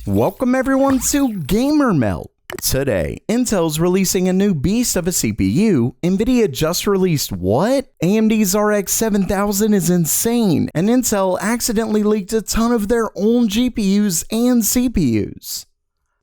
Welcome everyone to Gamer Melt. Today, Intel's releasing a new beast of a CPU. Nvidia just released what? AMD's RX 7000 is insane, and Intel accidentally leaked a ton of their own GPUs and CPUs.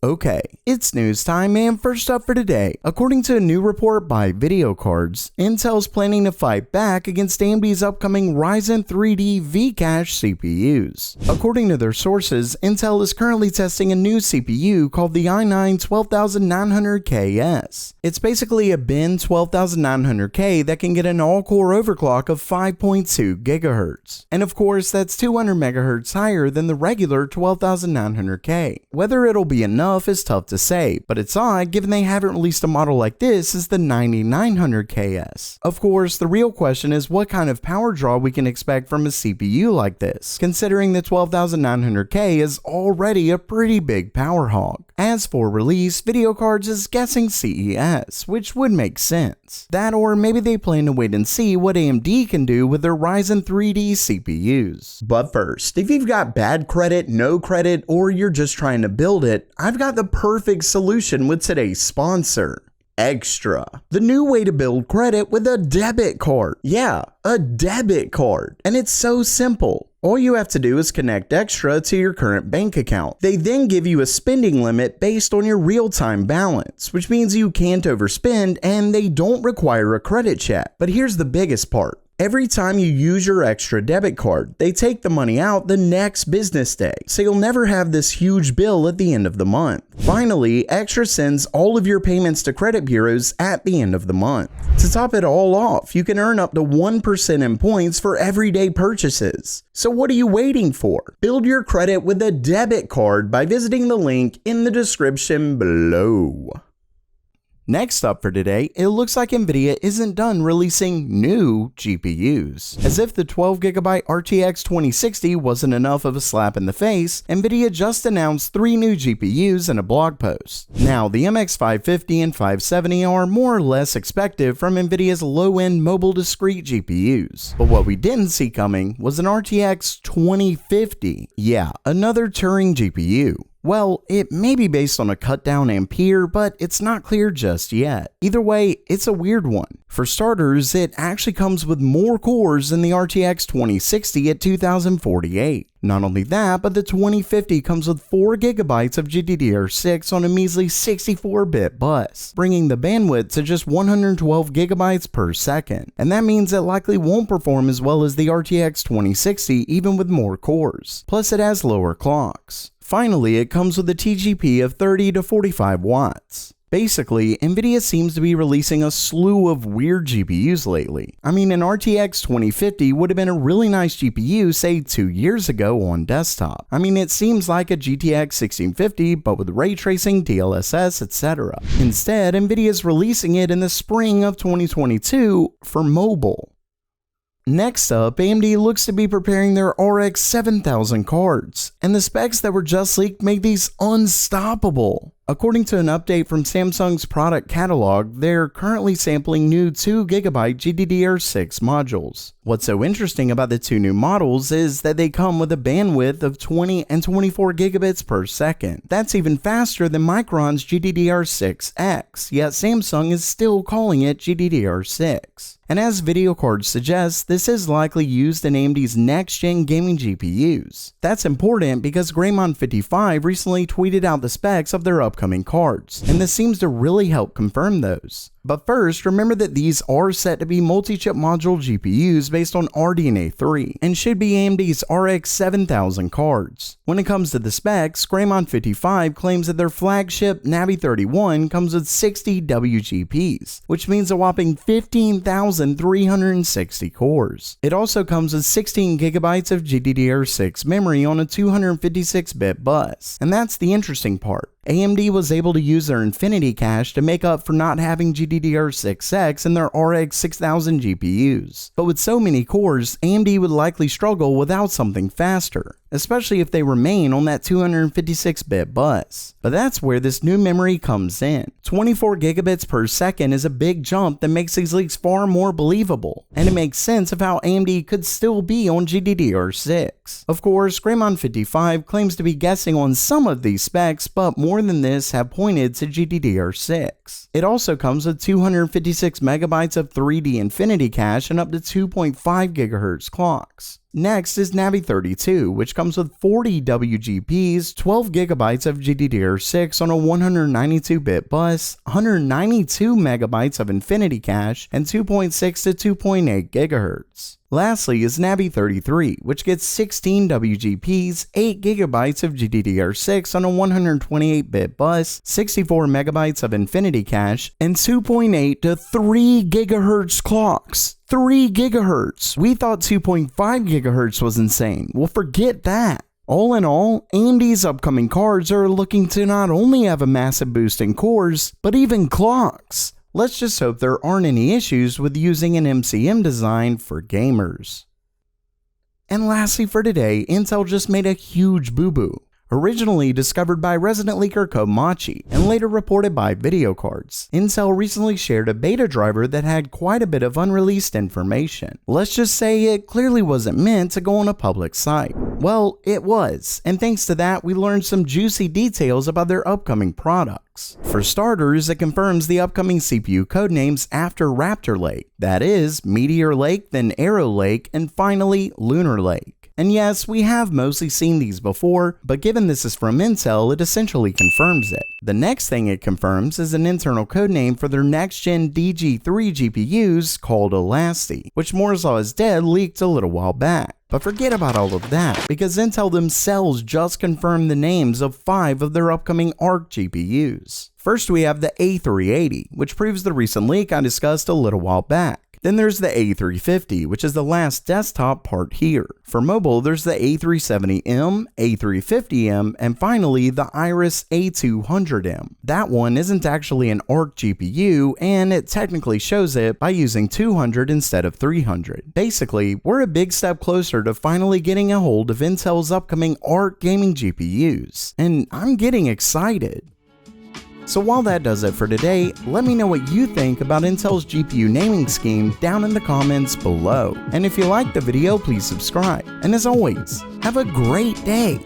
Okay, it's news time, and first up for today, according to a new report by Video Cards, Intel's planning to fight back against AMD's upcoming Ryzen 3D V-Cache CPUs. According to their sources, Intel is currently testing a new CPU called the i9-12900KS. It's basically a bin 12900K that can get an all-core overclock of 5.2 GHz. And of course, that's 200 MHz higher than the regular 12900K. Whether it'll be enough is tough to say, but it's odd given they haven't released a model like this as the 9900KS. Of course, the real question is what kind of power draw we can expect from a CPU like this, considering the 12900K is already a pretty big power hog. As for release, Video Cards is guessing CES, which would make sense. That, or maybe they plan to wait and see what AMD can do with their Ryzen 3D CPUs. But first, if you've got bad credit, no credit, or you're just trying to build it, I've got the perfect solution with today's sponsor. Extra, the new way to build credit with a debit card. Yeah, a debit card. And it's so simple. All you have to do is connect Extra to your current bank account. They then give you a spending limit based on your real-time balance, which means you can't overspend and they don't require a credit check. But here's the biggest part. Every time you use your Extra debit card, they take the money out the next business day, so you'll never have this huge bill at the end of the month. Finally, Extra sends all of your payments to credit bureaus at the end of the month. To top it all off, you can earn up to 1% in points for everyday purchases. So what are you waiting for? Build your credit with a debit card by visiting the link in the description below. Next up for today, it looks like Nvidia isn't done releasing new GPUs. As if the 12GB RTX 2060 wasn't enough of a slap in the face, Nvidia just announced 3 new GPUs in a blog post. Now, the MX 550 and 570 are more or less expected from Nvidia's low-end mobile discrete GPUs. But what we didn't see coming was an RTX 2050. Yeah, another Turing GPU. Well, it may be based on a cut down Ampere, but it's not clear just yet. Either way, it's a weird one. For starters, it actually comes with more cores than the RTX 2060 at 2048. Not only that, but the 2050 comes with 4GB of GDDR6 on a measly 64-bit bus, bringing the bandwidth to just 112GB per second. And that means it likely won't perform as well as the RTX 2060 even with more cores. Plus it has lower clocks. Finally, it comes with a TGP of 30 to 45 watts. Basically, Nvidia seems to be releasing a slew of weird GPUs lately. I mean, an RTX 2050 would have been a really nice GPU, say 2 years ago on desktop. I mean, it seems like a GTX 1650, but with ray tracing, DLSS, etc. Instead, Nvidia is releasing it in the spring of 2022 for mobile. Next up, AMD looks to be preparing their RX 7000 cards, and the specs that were just leaked make these unstoppable. According to an update from Samsung's product catalog, they're currently sampling new 2GB GDDR6 modules. What's so interesting about the 2 new models is that they come with a bandwidth of 20 and 24 gigabits per second. That's even faster than Micron's GDDR6X, yet Samsung is still calling it GDDR6. And as Video Cards suggests, this is likely used in AMD's next-gen gaming GPUs. That's important because Greymon55 recently tweeted out the specs of their upcoming cards, and this seems to really help confirm those. But first, remember that these are set to be multi-chip module GPUs based on RDNA 3, and should be AMD's RX 7000 cards. When it comes to the specs, Greymon55 claims that their flagship Navi 31 comes with 60 WGPs, which means a whopping 15,360 cores. It also comes with 16 GB of GDDR6 memory on a 256-bit bus, and that's the interesting part. AMD was able to use their Infinity cache to make up for not having GDDR6X in their RX 6000 GPUs. But with so many cores, AMD would likely struggle without something faster, especially if they remain on that 256-bit bus. But that's where this new memory comes in. 24 gigabits per second is a big jump that makes these leaks far more believable, and it makes sense of how AMD could still be on GDDR6. specs. Of course, Greymon55 claims to be guessing on some of these specs, but more than this have pointed to GDDR6. It also comes with 256 megabytes of 3D Infinity cache and up to 2.5 GHz clocks. Next is Navi32, which comes with 40 WGPs, 12 GB of GDDR6 on a 192-bit bus, 192 megabytes of Infinity cache, and 2.6 to 2.8 GHz. Lastly is Navi33, which gets 16 WGPs, 8 GB of GDDR6 on a 128-bit bus, 64 megabytes of Infinity cache, and 2.8 to 3 GHz clocks. 3 GHz! We thought 2.5 GHz was insane. Well, forget that. All in all, AMD's upcoming cards are looking to not only have a massive boost in cores, but even clocks. Let's just hope there aren't any issues with using an MCM design for gamers. And lastly for today, Intel just made a huge boo-boo. Originally discovered by resident leaker Komachi and later reported by Video Cards, Intel recently shared a beta driver that had quite a bit of unreleased information. Let's just say it clearly wasn't meant to go on a public site. Well, it was, and thanks to that we learned some juicy details about their upcoming products. For starters, it confirms the upcoming CPU codenames after Raptor Lake, that is, Meteor Lake, then Arrow Lake, and finally Lunar Lake. And yes, we have mostly seen these before, but given this is from Intel, it essentially confirms it. The next thing it confirms is an internal codename for their next-gen DG3 GPUs called Elasti, which Moore's Law is Dead leaked a little while back. But forget about all of that, because Intel themselves just confirmed the names of 5 of their upcoming Arc GPUs. First we have the A380, which proves the recent leak I discussed a little while back. Then there's the A350, which is the last desktop part here. For mobile, there's the A370M, A350M, and finally the Iris A200M. That one isn't actually an Arc GPU, and it technically shows it by using 200 instead of 300. Basically, we're a big step closer to finally getting a hold of Intel's upcoming Arc gaming GPUs, and I'm getting excited. So while that does it for today, let me know what you think about Intel's GPU naming scheme down in the comments below. And if you liked the video, please subscribe. And as always, have a great day.